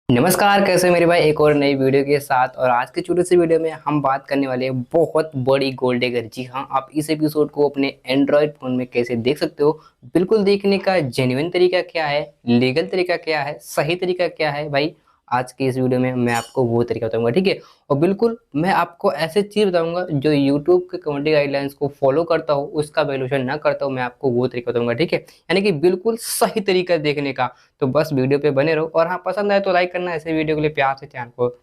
नमस्कार, कैसे हो मेरे भाई। एक और नई वीडियो के साथ। और आज के छोटे से वीडियो में हम बात करने वाले हैं बहुत बड़ी गोल्ड डिगर। जी हाँ, आप इस एपिसोड को अपने एंड्रॉयड फोन में कैसे देख सकते हो। बिल्कुल देखने का जेन्युइन तरीका क्या है, लीगल तरीका क्या है, सही तरीका क्या है भाई, आज की इस वीडियो में मैं आपको वो तरीका बताऊंगा। ठीक है। और बिल्कुल मैं आपको ऐसे चीज बताऊंगा जो यूट्यूब के कम्युनिटी गाइडलाइंस को फॉलो करता हो, उसका वैल्यूएशन ना करता हो, मैं आपको वो तरीका बताऊंगा। ठीक है, यानी कि बिल्कुल सही तरीका देखने का। तो बस वीडियो पे बने रहो। और हाँ, पसंद आए तो लाइक करना, ऐसे वीडियो के लिए प्यार से चैनल को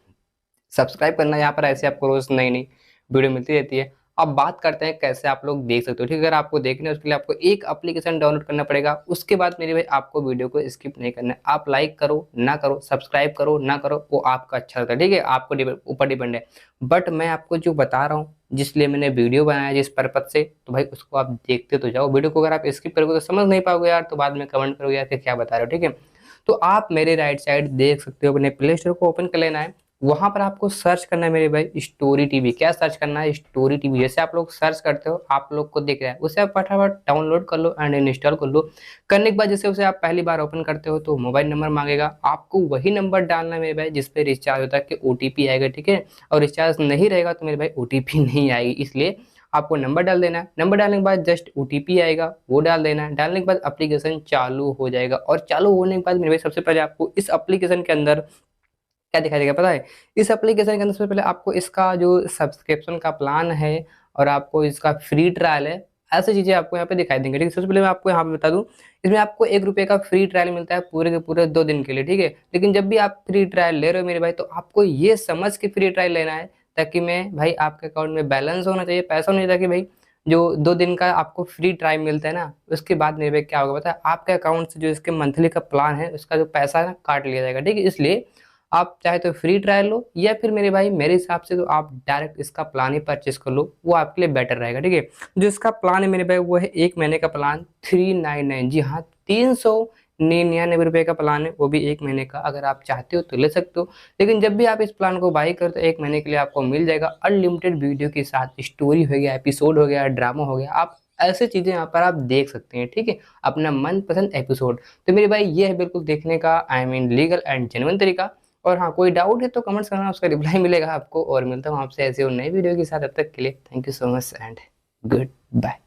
सब्सक्राइब करना। यहाँ पर ऐसे आपको रोज नई नई वीडियो मिलती रहती है। अब बात करते हैं कैसे आप लोग देख सकते हो। ठीक है, अगर आपको देखना है उसके लिए आपको एक एप्लीकेशन डाउनलोड करना पड़ेगा। उसके बाद मेरे भाई आपको वीडियो को स्किप नहीं करना है। आप लाइक करो ना करो, सब्सक्राइब करो ना करो, वो आपका अच्छा लगता है। ठीक है, आपको ऊपर डिपेंड है। बट मैं आपको जो बता रहा हूँ, जिसलिए मैंने वीडियो बनाया, जिस पर्पज से, तो भाई उसको आप देखते तो जाओ। वीडियो को अगर आप स्किप करोगे तो समझ नहीं पाओगे यार, तो बाद में कमेंट करोगे यार कि क्या बता रहे हो। ठीक है, तो आप मेरे राइट साइड देख सकते हो, अपने प्ले स्टोर को ओपन कर लेना है। वहां पर आपको सर्च करना है मेरे भाई स्टोरी टीवी। क्या सर्च करना है? Story TV. जैसे आप लोग सर्च करते हो, आप लोग को दिख रहा है, उसे आप फटाफट डाउनलोड कर लो एंड इंस्टॉल कर लो। करने के बाद जैसे उसे आप पहली बार ओपन करते हो तो मोबाइल नंबर मांगेगा। आपको वही नंबर डालना है मेरे भाई जिस पे रिचार्ज होता है, कि ओटीपी आएगा। ठीक है, और रिचार्ज नहीं रहेगा तो मेरे भाई ओटीपी नहीं आएगी। इसलिए आपको नंबर डाल देना है। नंबर डालने के बाद जस्ट ओटीपी आएगा, वो डाल देना है। डालने के बाद एप्लीकेशन चालू हो जाएगा। और चालू होने के बाद मेरे भाई सबसे पहले आपको इस एप्लीकेशन के अंदर क्या दिखाई देगा पता है? इस एप्लीकेशन के अंदर सबसे पहले आपको इसका जो सब्सक्रिप्शन का प्लान है और आपको इसका फ्री ट्रायल है, ऐसी चीजें आपको यहाँ पे दिखाई देंगे। ठीक है, सबसे पहले मैं आपको यहाँ पे बता दूं, इसमें आपको 1 रुपये का फ्री ट्रायल मिलता है पूरे के पूरे 2 दिन के लिए। ठीक है, लेकिन जब भी आप फ्री ट्रायल ले रहे हो मेरे भाई, तो आपको ये समझ के फ्री ट्रायल लेना है, ताकि मैं भाई आपके अकाउंट में बैलेंस होना चाहिए, पैसा होना चाहिए, ताकि भाई जो 2 दिन का आपको फ्री ट्रायल मिलता है ना, उसके बाद मेरे भाई क्या होगा पता है? आपके अकाउंट से जो इसके मंथली का प्लान है उसका जो पैसा है ना, काट लिया जाएगा। ठीक है, इसलिए आप चाहे तो फ्री ट्रायल लो, या फिर मेरे भाई मेरे हिसाब से तो आप डायरेक्ट इसका प्लान ही परचेस कर लो, वो आपके लिए बेटर रहेगा। ठीक है, जो इसका प्लान है मेरे भाई वो है 1 महीने का प्लान 399। जी हाँ, 399 रुपये का प्लान है, वो भी 1 महीने का। अगर आप चाहते हो तो ले सकते हो। लेकिन जब भी आप इस प्लान को बाई करते हो, 1 महीने के लिए आपको मिल जाएगा अनलिमिटेड वीडियो के साथ। स्टोरी हो गया, एपिसोड हो गया, ड्रामा हो गया, आप ऐसे चीजें यहाँ पर आप देख सकते हैं। ठीक है, अपना मनपसंद एपिसोड। तो मेरे भाई ये है बिल्कुल देखने का, I mean legal and genuine तरीका। और हाँ, कोई डाउट है तो कमेंट्स करना, उसका रिप्लाई मिलेगा आपको। और मिलता हूँ आपसे ऐसे और नई वीडियो के साथ। तब तक के लिए thank you so much and good bye.